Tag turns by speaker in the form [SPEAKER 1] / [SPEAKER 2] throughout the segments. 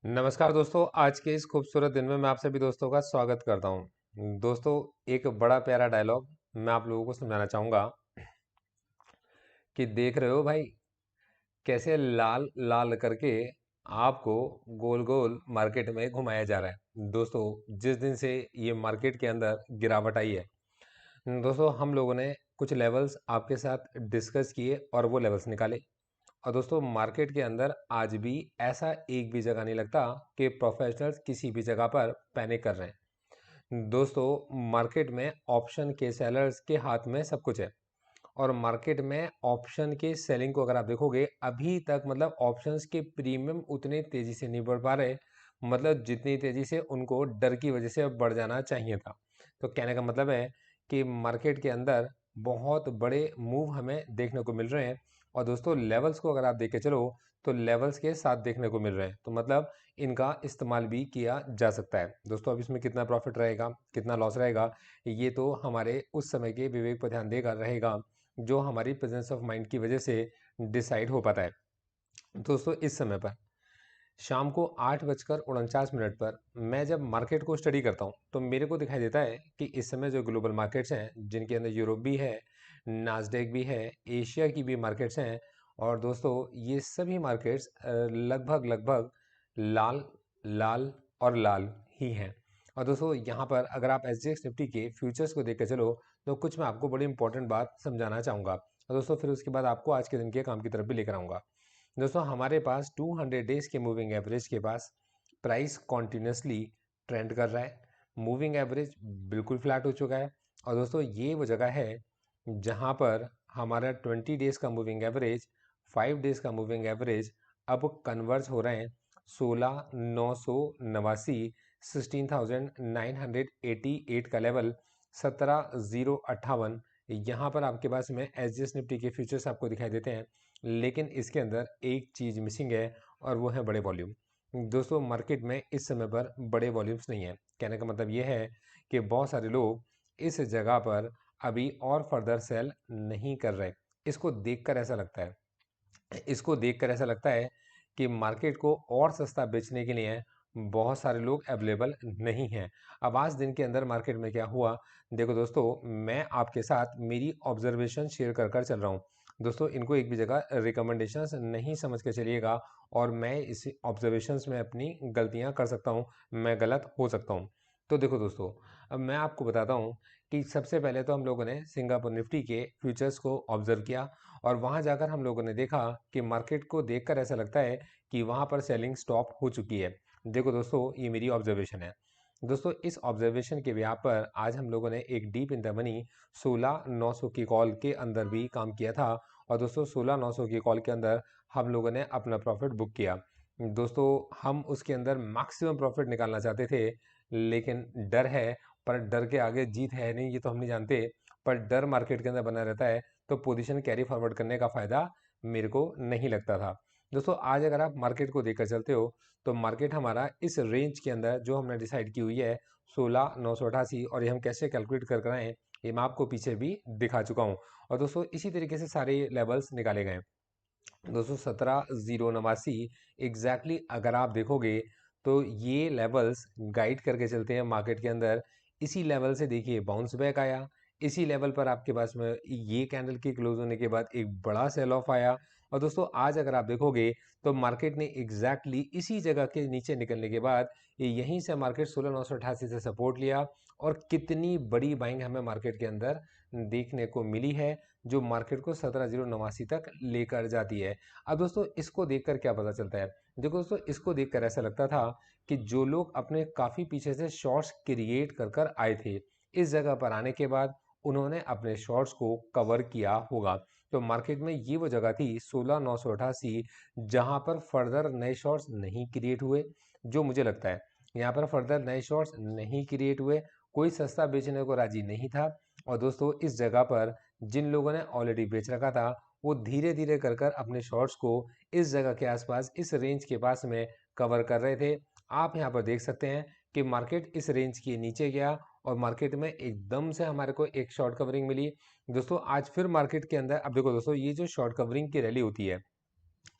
[SPEAKER 1] नमस्कार दोस्तों, आज के इस खूबसूरत दिन में मैं आप सभी दोस्तों का स्वागत करता हूं। दोस्तों, एक बड़ा प्यारा डायलॉग मैं आप लोगों को समझाना चाहूंगा कि देख रहे हो भाई, कैसे लाल लाल करके आपको गोल गोल मार्केट में घुमाया जा रहा है। दोस्तों, जिस दिन से ये मार्केट के अंदर गिरावट आई है, दोस्तों हम लोगों ने कुछ लेवल्स आपके साथ डिस्कस किए और वो लेवल्स निकाले। और दोस्तों, मार्केट के अंदर आज भी ऐसा एक भी जगह नहीं लगता कि प्रोफेशनल्स किसी भी जगह पर पैनिक कर रहे हैं। दोस्तों, मार्केट में ऑप्शन के सेलर्स के हाथ में सब कुछ है। और मार्केट में ऑप्शन के सेलिंग को अगर आप देखोगे, अभी तक मतलब ऑप्शंस के प्रीमियम उतने तेजी से नहीं बढ़ पा रहे, मतलब जितनी तेजी से उनको डर की वजह से बढ़ जाना चाहिए था। तो कहने का मतलब है कि मार्केट के अंदर बहुत बड़े मूव हमें देखने को मिल रहे हैं। और दोस्तों, लेवल्स को अगर आप देख के चलो तो लेवल्स के साथ देखने को मिल रहे हैं, तो मतलब इनका इस्तेमाल भी किया जा सकता है। दोस्तों, अब इसमें कितना प्रॉफिट रहेगा, कितना लॉस रहेगा, ये तो हमारे उस समय के विवेक पर ध्यान देगा रहेगा, जो हमारी प्रेजेंस ऑफ माइंड की वजह से डिसाइड हो पाता है। दोस्तों, इस समय पर शाम को 8:49 पर मैं जब मार्केट को स्टडी करता हूँ तो मेरे को दिखाई देता है कि इस समय जो ग्लोबल मार्केट्स हैं, जिनके अंदर यूरोप भी है, नास्डेक भी है, एशिया की भी मार्केट्स हैं, और दोस्तों ये सभी मार्केट्स लगभग लगभग लाल लाल और लाल ही हैं। और दोस्तों, यहाँ पर अगर आप SGX निफ्टी के फ्यूचर्स को देख के चलो तो कुछ मैं आपको बड़ी इंपॉर्टेंट बात समझाना चाहूँगा, और दोस्तों फिर उसके बाद आपको आज के दिन के काम की तरफ भी लेकर आऊँगा। दोस्तों, हमारे पास 200 डेज के मूविंग एवरेज के पास प्राइस कॉन्टिन्यूसली ट्रेंड कर रहा है। मूविंग एवरेज बिल्कुल फ्लैट हो चुका है। और दोस्तों, ये वो जगह है जहां पर हमारा 20 डेज का मूविंग एवरेज, 5 डेज का मूविंग एवरेज अब कन्वर्ज हो रहे हैं 16,989, 16,988 का लेवल, 17,058। यहाँ पर आपके पास में SGX निफ्टी के फ्यूचर्स आपको दिखाई देते हैं, लेकिन इसके अंदर एक चीज़ मिसिंग है और वो है बड़े वॉल्यूम। दोस्तों, मार्केट में इस समय पर बड़े वॉल्यूम्स नहीं है। कहने का मतलब ये है कि बहुत सारे लोग इस जगह पर अभी और फर्दर सेल नहीं कर रहे। इसको देखकर ऐसा लगता है इसको देखकर ऐसा लगता है कि मार्केट को और सस्ता बेचने के लिए बहुत सारे लोग अवेलेबल नहीं हैं। अब आज दिन के अंदर मार्केट में क्या हुआ, देखो दोस्तों, मैं आपके साथ मेरी ऑब्जर्वेशन शेयर कर कर चल रहा हूँ। दोस्तों, इनको एक भी जगह रिकमेंडेशंस नहीं समझ के चलिएगा, और मैं इस ऑब्जर्वेशंस में अपनी गलतियां कर सकता हूँ, मैं गलत हो सकता हूँ। तो देखो दोस्तों, अब मैं आपको बताता हूँ कि सबसे पहले तो हम लोगों ने सिंगापुर निफ्टी के फ्यूचर्स को ऑब्जर्व किया, और वहां जाकर हम लोगों ने देखा कि मार्केट को देखकर ऐसा लगता है कि वहां पर सेलिंग स्टॉप हो चुकी है। देखो दोस्तों, ये मेरी ऑब्जर्वेशन है। दोस्तों, इस ऑब्जर्वेशन के बिहाफ पर आज हम लोगों ने एक डीप इन द मनी 16,900 की कॉल के अंदर भी काम किया था। और दोस्तों, 16,900 की कॉल के अंदर हम लोगों ने अपना प्रॉफिट बुक किया। दोस्तों, हम उसके अंदर मैक्सिमम प्रॉफिट निकालना चाहते थे, लेकिन डर है, पर डर के आगे जीत है नहीं ये तो हम नहीं जानते, पर डर मार्केट के अंदर बना रहता है, तो पोजीशन कैरी फॉरवर्ड करने का फायदा मेरे को नहीं लगता था। दोस्तों, आज अगर आप मार्केट को देखकर चलते हो तो मार्केट हमारा इस रेंज के अंदर जो हमने डिसाइड की हुई है 16,988, और ये हम कैसे कैलकुलेट कर आए ये मैं आपको पीछे भी दिखा चुका हूँ। और दोस्तों, इसी तरीके से सारे लेवल्स निकाले गए। दोस्तों, 17,089 एग्जैक्टली अगर आप देखोगे तो ये लेवल्स गाइड करके चलते हैं मार्केट के अंदर। इसी लेवल से देखिए बाउंस बैक आया, इसी लेवल पर आपके पास में ये कैंडल की क्लोज होने के बाद एक बड़ा सेल ऑफ आया। और दोस्तों, आज अगर आप देखोगे तो मार्केट ने एग्जैक्टली इसी जगह के नीचे निकलने के बाद यहीं से मार्केट 16,988 से सपोर्ट लिया, और कितनी बड़ी बाइंग हमें मार्केट के अंदर देखने को मिली है, जो मार्केट को 17,089 तक लेकर जाती है। अब दोस्तों, इसको देखकर क्या पता चलता है, देखो दोस्तों, इसको देखकर ऐसा लगता था कि जो लोग अपने काफी पीछे से शॉर्ट्स क्रिएट कर कर आए थे, इस जगह पर आने के बाद उन्होंने अपने शॉर्ट्स को कवर किया होगा। तो मार्केट में ये वो जगह थी 16,988, जहां पर फर्दर नए शॉर्ट्स नहीं क्रिएट हुए। जो मुझे लगता है यहाँ पर फर्दर नए शॉर्ट्स नहीं क्रिएट हुए, कोई सस्ता बेचने को राजी नहीं था। और दोस्तों, इस जगह पर जिन लोगों ने ऑलरेडी बेच रखा था, वो धीरे धीरे कर कर अपने शॉर्ट्स को इस जगह के आसपास, इस रेंज के पास में कवर कर रहे थे। आप यहाँ पर देख सकते हैं कि मार्केट इस रेंज के नीचे गया, और मार्केट में एकदम से हमारे को एक शॉर्ट कवरिंग मिली। दोस्तों, आज फिर मार्केट के अंदर, अब देखो दोस्तों, ये जो शॉर्ट कवरिंग की रैली होती है,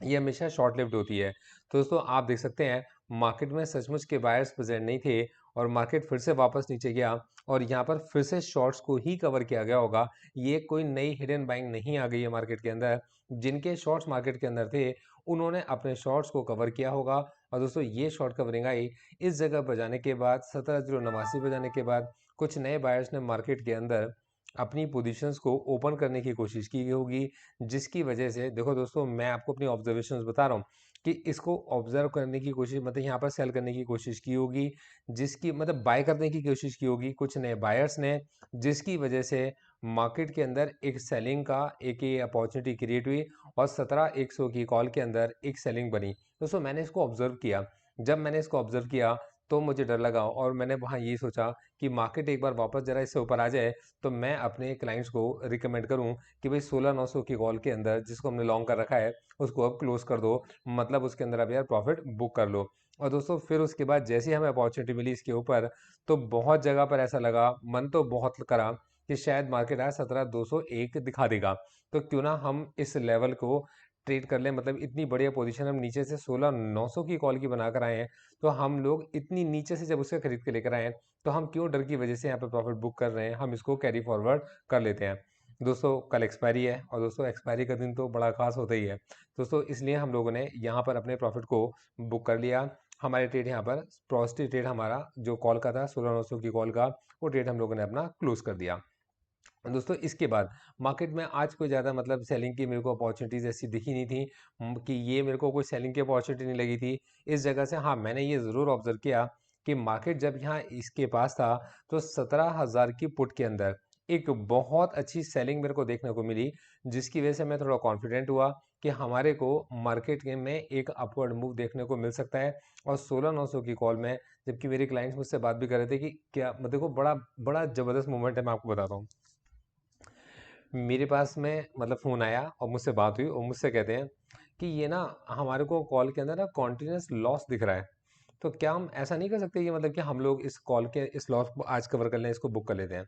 [SPEAKER 1] ये हमेशा शॉर्ट लिव्ड होती है। तो दोस्तों आप देख सकते हैं मार्केट में सचमुच के बायर्स प्रेजेंट नहीं थे और मार्केट फिर से वापस नीचे गया और यहाँ पर फिर से शॉर्ट्स को ही कवर किया गया होगा। ये कोई नई हिडन बाइंग नहीं आ गई है मार्केट के अंदर। जिनके शॉर्ट्स मार्केट के अंदर थे उन्होंने अपने शॉर्ट्स को कवर किया होगा और दोस्तों ये शॉर्ट कवरिंग आई इस जगह पर जाने के बाद 17,089 पर जाने के बाद कुछ नए बायर्स ने मार्केट के अंदर अपनी पोजीशंस को ओपन करने की कोशिश की होगी, जिसकी वजह से देखो दोस्तों मैं आपको अपनी ऑब्जर्वेशंस बता रहा हूँ कि इसको ऑब्जर्व करने की कोशिश मतलब यहाँ पर सेल करने की कोशिश की होगी, जिसकी मतलब बाय करने की कोशिश की होगी कुछ नए बायर्स ने, जिसकी वजह से मार्केट के अंदर एक सेलिंग का एक ये अपॉर्चुनिटी क्रिएट हुई और 17,100 की कॉल के अंदर एक सेलिंग बनी। दोस्तों मैंने इसको ऑब्जर्व किया, जब मैंने इसको ऑब्जर्व किया तो मुझे डर लगा और मैंने वहाँ ये सोचा कि मार्केट एक बार वापस जरा इससे ऊपर आ जाए तो मैं अपने क्लाइंट्स को रिकमेंड करूं कि भाई 16,900 की कॉल के अंदर जिसको हमने लॉन्ग कर रखा है उसको अब क्लोज कर दो, मतलब उसके अंदर अब यार प्रॉफिट बुक कर लो। और दोस्तों फिर उसके बाद जैसे ही हमें अपॉर्चुनिटी मिली इसके ऊपर तो बहुत जगह पर ऐसा लगा, मन तो बहुत करा कि शायद मार्केट आज 17,201 दिखा देगा, तो क्यों ना हम इस लेवल को ट्रेड कर लें। मतलब इतनी बढ़िया पोजीशन हम नीचे से 16,900 की कॉल की बनाकर आए हैं, तो हम लोग इतनी नीचे से जब उसे खरीद के लेकर आए हैं तो हम क्यों डर की वजह से यहाँ पे प्रॉफिट बुक कर रहे हैं, हम इसको कैरी फॉरवर्ड कर लेते हैं। दोस्तों कल एक्सपायरी है और दोस्तों एक्सपायरी का दिन तो बड़ा खास होता ही है दोस्तों, इसलिए हम लोगों ने यहाँ पर अपने प्रॉफिट को बुक कर लिया। हमारे ट्रेड यहाँ पर पॉजिटिव ट्रेड हमारा जो कॉल का था 16,900 की कॉल का, वो ट्रेड हम लोगों ने अपना क्लोज कर दिया। दोस्तों इसके बाद मार्केट में आज कोई ज़्यादा मतलब सेलिंग की मेरे को अपॉर्चुनिटीज़ ऐसी दिखी नहीं थी कि ये मेरे को कोई सेलिंग की अपॉर्चुनिटी नहीं लगी थी इस जगह से। हाँ मैंने ये ज़रूर ऑब्जर्व किया कि मार्केट जब यहाँ इसके पास था तो 17,000 की पुट के अंदर एक बहुत अच्छी सेलिंग मेरे को देखने को मिली, जिसकी वजह से मैं थोड़ा कॉन्फिडेंट हुआ कि हमारे को मार्केट में एक अपवर्ड मूव देखने को मिल सकता है। और 16,900 की कॉल में जबकि मेरे क्लाइंट्स मुझसे बात भी कर रहे थे कि क्या मतलब देखो बड़ा बड़ा ज़बरदस्त मूवमेंट है, मैं आपको बताता हूँ। मेरे पास में मतलब फ़ोन आया और मुझसे बात हुई और मुझसे कहते हैं कि ये ना हमारे को कॉल के अंदर ना कॉन्टिन्यूस लॉस दिख रहा है, तो क्या हम ऐसा नहीं कर सकते कि मतलब कि हम लोग इस कॉल के इस लॉस को आज कवर कर लें, इसको बुक कर लेते हैं।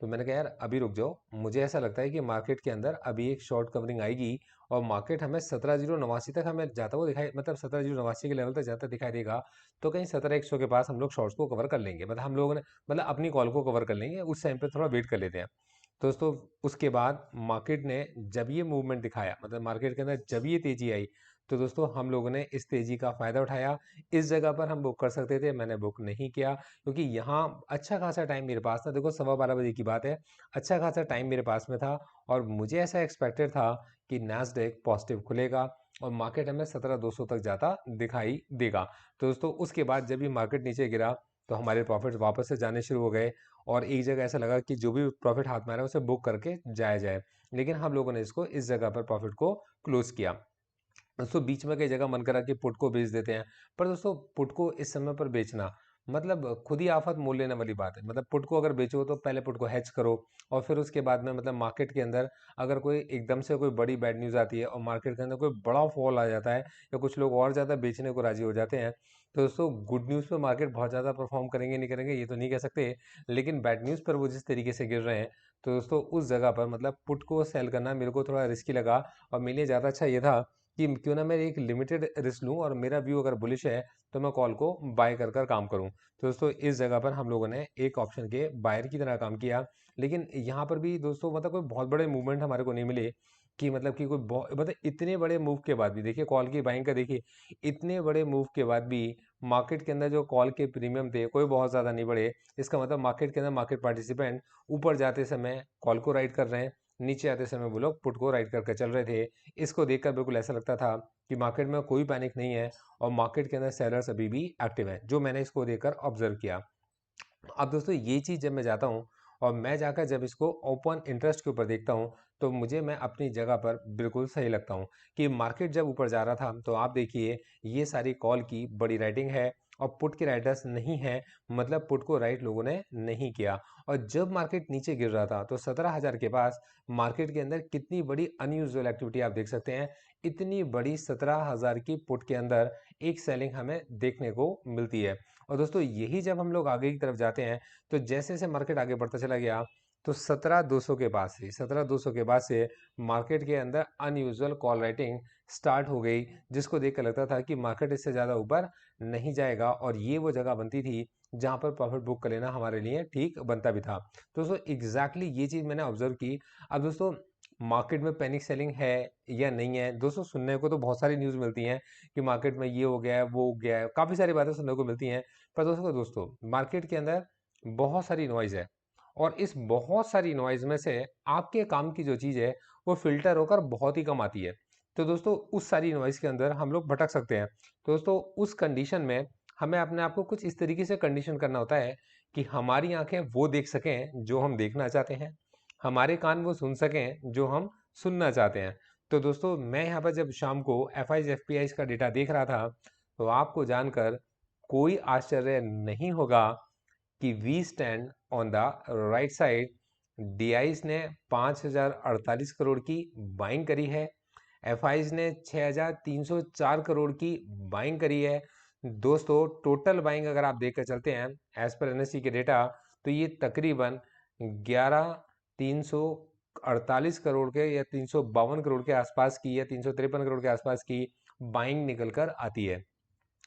[SPEAKER 1] तो मैंने कहा यार अभी रुक जाओ, मुझे ऐसा लगता है कि मार्केट के अंदर अभी एक शॉर्ट कवरिंग आएगी और मार्केट हमें 17,089 तक हमें जाता हुआ दिखाई मतलब 17,089 के लेवल तक जाता दिखाई देगा, तो कहीं 17,100 के पास हम लोग शॉर्ट्स को कवर कर लेंगे, मतलब हम लोगों ने मतलब अपनी कॉल को कवर कर लेंगे, उस टाइम पे थोड़ा वेट कर लेते हैं। दोस्तों उसके बाद मार्केट ने जब ये मूवमेंट दिखाया मतलब मार्केट के अंदर जब ये तेजी आई तो दोस्तों हम लोगों ने इस तेजी का फायदा उठाया। इस जगह पर हम बुक कर सकते थे, मैंने बुक नहीं किया क्योंकि यहाँ अच्छा खासा टाइम मेरे पास था। देखो 12:15 बजे की बात है, अच्छा खासा टाइम मेरे पास में था और मुझे ऐसा एक्सपेक्टेड था कि नैस्डैक पॉजिटिव खुलेगा और मार्केट हमें 17,200 तक जाता दिखाई देगा। तो दोस्तों उसके बाद जब भी मार्केट नीचे गिरा तो हमारे प्रॉफिट वापस से जाने शुरू हो गए और एक जगह ऐसा लगा कि जो भी प्रॉफिट हाथ में आ रहा है उसे बुक करके जाया जाए, लेकिन हम लोगों ने इसको इस जगह पर प्रॉफिट को क्लोज किया। दोस्तों बीच में कई जगह मन करा कि पुट को बेच देते हैं, पर दोस्तों पुट को इस समय पर बेचना मतलब खुद ही आफत मोल लेने वाली बात है। मतलब पुट को अगर बेचो तो पहले पुट को हैच करो और फिर उसके बाद में मतलब मार्केट के अंदर अगर कोई एकदम से कोई बड़ी बैड न्यूज़ आती है और मार्केट के अंदर कोई बड़ा फॉल आ जाता है या कुछ लोग और ज़्यादा बेचने को राजी हो जाते हैं, तो दोस्तों गुड न्यूज़ पे मार्केट बहुत ज़्यादा परफॉर्म करेंगे नहीं करेंगे ये तो नहीं कह सकते, लेकिन बैड न्यूज़ पर वो जिस तरीके से गिर रहे हैं तो दोस्तों उस जगह पर मतलब पुट को सेल करना मेरे को थोड़ा रिस्की लगा। और मेरे लिए ज़्यादा अच्छा ये था कि क्यों ना मैं एक लिमिटेड रिस्क लूँ और मेरा व्यू अगर बुलिश है तो मैं कॉल को बाय कर कर काम करूँ। तो दोस्तों इस जगह पर हम लोगों ने एक ऑप्शन के बायर की तरह काम किया, लेकिन यहाँ पर भी दोस्तों मतलब कोई बहुत बड़े मूवमेंट हमारे को नहीं मिले कि मतलब कि कोई मतलब इतने बड़े मूव के बाद भी देखिए कॉल की बाइंग का देखिए, इतने बड़े मूव के बाद भी मार्केट के अंदर जो कॉल के प्रीमियम थे कोई बहुत ज़्यादा नहीं बढ़े। इसका मतलब मार्केट के अंदर मार्केट पार्टिसिपेंट ऊपर जाते समय कॉल को राइट कर रहे हैं, नीचे आते समय वो लोग पुट को राइट करके चल रहे थे। इसको देखकर बिल्कुल ऐसा लगता था कि मार्केट में कोई पैनिक नहीं है और मार्केट के अंदर सेलर्स अभी भी एक्टिव हैं, जो मैंने इसको देखकर ऑब्जर्व किया। अब दोस्तों ये चीज़ जब मैं जाता हूँ और मैं जाकर जब इसको ओपन इंटरेस्ट के ऊपर देखता हूँ तो मुझे मैं अपनी जगह पर बिल्कुल सही लगता हूँ कि मार्केट जब ऊपर जा रहा था तो आप देखिए ये सारी कॉल की बड़ी राइटिंग है और पुट के राइटर्स नहीं है, मतलब पुट को राइट लोगों ने नहीं किया। और जब मार्केट नीचे गिर रहा था तो 17,000 के पास मार्केट के अंदर कितनी बड़ी अनयूजुअल एक्टिविटी आप देख सकते हैं। इतनी बड़ी 17,000 की पुट के अंदर एक सेलिंग हमें देखने को मिलती है। और दोस्तों यही जब हम लोग आगे की तरफ जाते हैं तो जैसे जैसे मार्केट आगे बढ़ता चला गया तो 17,200 के बाद से 17,200 के बाद से मार्केट के अंदर अनयूजुअल कॉल राइटिंग स्टार्ट हो गई, जिसको देख कर लगता था कि मार्केट इससे ज़्यादा ऊपर नहीं जाएगा और ये वो जगह बनती थी जहां पर प्रॉफिट बुक कर लेना हमारे लिए ठीक बनता भी था। तो दोस्तों एग्जैक्टली ये चीज़ मैंने ऑब्जर्व की। अब दोस्तों मार्केट में पैनिक सेलिंग है या नहीं है, दोस्तों सुनने को तो बहुत सारी न्यूज़ मिलती हैं कि मार्केट में ये हो गया है, वो हो गया है, काफ़ी सारी बातें सुनने को मिलती हैं। पर दोस्तों मार्केट के अंदर बहुत सारी नॉइज़ है और इस बहुत सारी नॉइज़ में से आपके काम की जो चीज़ है वो फ़िल्टर होकर बहुत ही कम आती है। तो दोस्तों उस सारी नॉइज़ के अंदर हम लोग भटक सकते हैं। तो दोस्तों उस कंडीशन में हमें अपने आप को कुछ इस तरीके से कंडीशन करना होता है कि हमारी आँखें वो देख सकें जो हम देखना चाहते हैं, हमारे कान वो सुन सकें जो हम सुनना चाहते हैं। तो दोस्तों मैं यहाँ पर जब शाम को एफआईज एफपीआईज का डेटा देख रहा था, तो आपको जानकर कोई आश्चर्य नहीं होगा कि we stand on the right side. DIIs ने 5,048 करोड़ की बाइंग करी है, एफआईज ने 6,304 करोड़ की बाइंग करी है। दोस्तों टोटल बाइंग अगर आप देखकर चलते हैं एज पर एनएससी के डेटा, तो ये तकरीबन 11,348 करोड़ के या 352 करोड़ के आसपास की या 353 करोड़ के आसपास की बाइंग निकल कर आती है।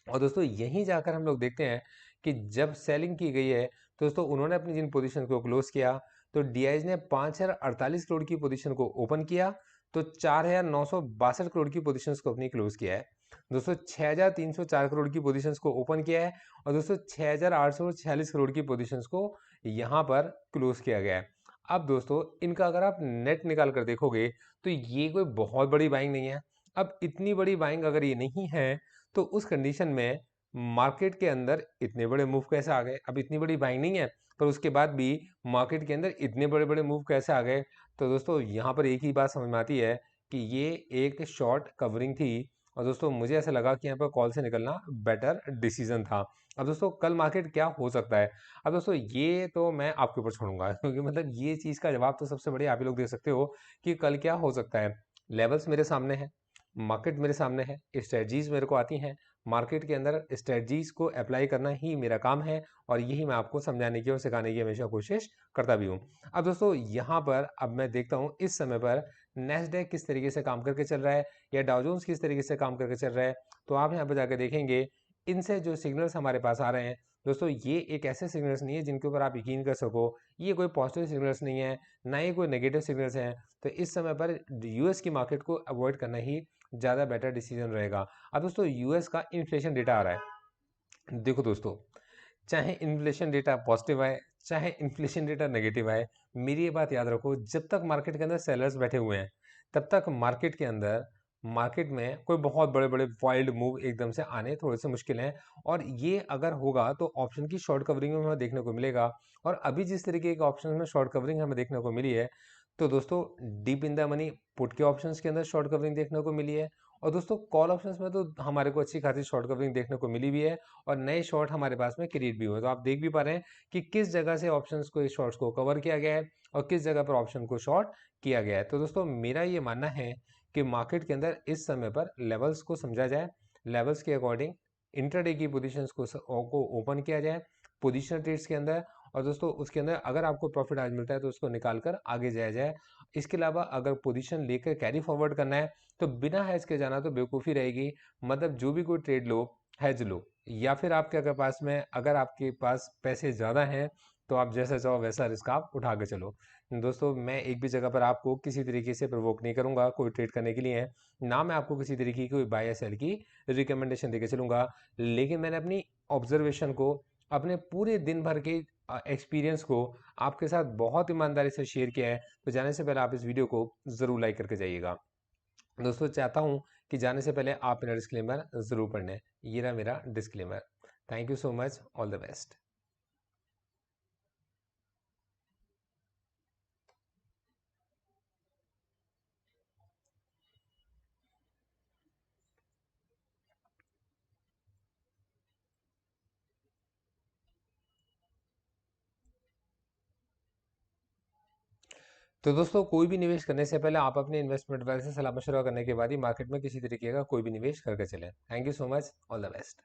[SPEAKER 1] और दोस्तों यहीं जाकर हम लोग देखते हैं कि जब सेलिंग की गई है तो दोस्तों उन्होंने अपनी जिन पोजीशन को क्लोज किया, तो डीआईज ने 5,048 करोड़ की पोजीशन को ओपन किया, तो 4,962 करोड़ की पोजीशंस को अपनी क्लोज किया है। दोस्तों 6,304 करोड़ की पोजीशंस को ओपन किया है और दोस्तों 6,846 करोड़ की पोजीशंस को यहाँ पर क्लोज किया गया है। अब दोस्तों इनका अगर आप नेट निकाल कर देखोगे तो ये कोई बहुत बड़ी बाइंग नहीं है। अब इतनी बड़ी बाइंग अगर ये नहीं है तो उस कंडीशन में मार्केट के अंदर इतने बड़े मूव कैसे आ गए? अब इतनी बड़ी बाइंग नहीं है, पर उसके बाद भी मार्केट के अंदर इतने बड़े-बड़े मूव कैसे आ गए? तो दोस्तों यहाँ पर एक ही बात समझ में आती है कि ये एक शॉर्ट कवरिंग थी और दोस्तों मुझे ऐसा लगा कि यहाँ पर कॉल से निकलना बेटर डिसीजन था। अब दोस्तों कल मार्केट क्या हो सकता है? अब दोस्तों ये तो मैं आपके ऊपर छोड़ूँगा क्योंकि मतलब ये चीज़ का जवाब तो सबसे बढ़िया आप ही लोग दे सकते हो कि कल क्या हो सकता है। लेवल्स मेरे सामने हैं, मार्केट मेरे सामने है, स्ट्रेटजीज मेरे को आती हैं, मार्केट के अंदर स्ट्रेटजीज को अप्लाई करना ही मेरा काम है और यही मैं आपको समझाने की और सिखाने की हमेशा कोशिश करता भी हूँ। अब दोस्तों यहाँ पर अब मैं देखता हूँ इस समय पर नैस्डैक किस तरीके से काम करके चल रहा है या डाउ जोन्स किस तरीके से काम करके चल रहा है। तो आप यहाँ पर जाकर देखेंगे इनसे जो सिग्नल्स हमारे पास आ रहे हैं, दोस्तों ये एक ऐसे सिग्नल्स नहीं है जिनके ऊपर आप यकीन कर सको। ये कोई पॉजिटिव सिग्नल्स नहीं है, ना ही कोई नेगेटिव सिग्नल्स हैं। तो इस समय पर यूएस की मार्केट को अवॉइड करना ही ज़्यादा बेटर डिसीजन रहेगा। अब दोस्तों यूएस का इन्फ्लेशन डेटा आ रहा है। देखो दोस्तों, चाहे इन्फ्लेशन डेटा पॉजिटिव आए, चाहे इन्फ्लेशन डेटा नेगेटिव आए, मेरी ये बात याद रखो, जब तक मार्केट के अंदर सेलर्स बैठे हुए हैं, तब तक मार्केट में कोई बहुत बड़े-बड़े वाइल्ड मूव एकदम से आने थोड़े से मुश्किल हैं और ये अगर होगा तो ऑप्शन की शॉर्ट कवरिंग में हमें देखने को मिलेगा। और अभी जिस तरीके के ऑप्शन में शॉर्ट कवरिंग हमें देखने को मिली है, तो दोस्तों deep in the money put के ऑप्शंस के अंदर शॉर्ट कवरिंग देखने को मिली है और दोस्तों कॉल ऑप्शंस में तो हमारे को अच्छी खासी शॉर्ट कवरिंग देखने को मिली भी है और नए शॉर्ट हमारे पास में क्रिएट भी हुए। तो आप देख भी पा रहे हैं कि किस जगह से ऑप्शंस को इस शॉर्ट्स को कवर किया गया है और किस जगह पर ऑप्शन को शॉर्ट किया गया है। तो दोस्तों मेरा ये मानना है कि मार्केट के अंदर इस समय पर लेवल्स को समझा जाए, लेवल्स के अकॉर्डिंग इंट्राडे की पोजीशंस को ओपन किया जाए पोजीशनल ट्रेड्स के अंदर और दोस्तों उसके अंदर अगर आपको प्रॉफिट आज मिलता है तो उसको निकाल कर आगे जाया जाए। इसके अलावा अगर पोजीशन लेकर कैरी फॉरवर्ड करना है तो बिना हैज के जाना तो बेवकूफ़ी रहेगी। मतलब जो भी कोई ट्रेड लो, हैज लो या फिर आपके अगर पास में अगर आपके पास पैसे ज़्यादा हैं तो आप जैसा चाहो वैसा रिस्क आप उठा के चलो। दोस्तों मैं एक भी जगह पर आपको किसी तरीके से प्रवोक नहीं करूंगा कोई ट्रेड करने के लिए है, ना मैं आपको किसी तरीके की कोई बाय या सेल की रिकमेंडेशन देके चलूंगा। लेकिन मैंने अपनी ऑब्जर्वेशन को, अपने पूरे दिन भर के एक्सपीरियंस को आपके साथ बहुत ईमानदारी से शेयर किया है। तो जाने से पहले आप इस वीडियो को ज़रूर लाइक करके जाइएगा। दोस्तों चाहता हूँ कि जाने से पहले आप मेरा डिस्क्लेमर ज़रूर पढ़ लें। ये रहा मेरा disclaimer. Thank you so much, all the best. तो दोस्तों कोई भी निवेश करने से पहले आप अपने इन्वेस्टमेंट वाले से सलाह मशवरा करने के बाद ही मार्केट में किसी तरीके का कोई भी निवेश करके चलें। Thank you so much, all the best.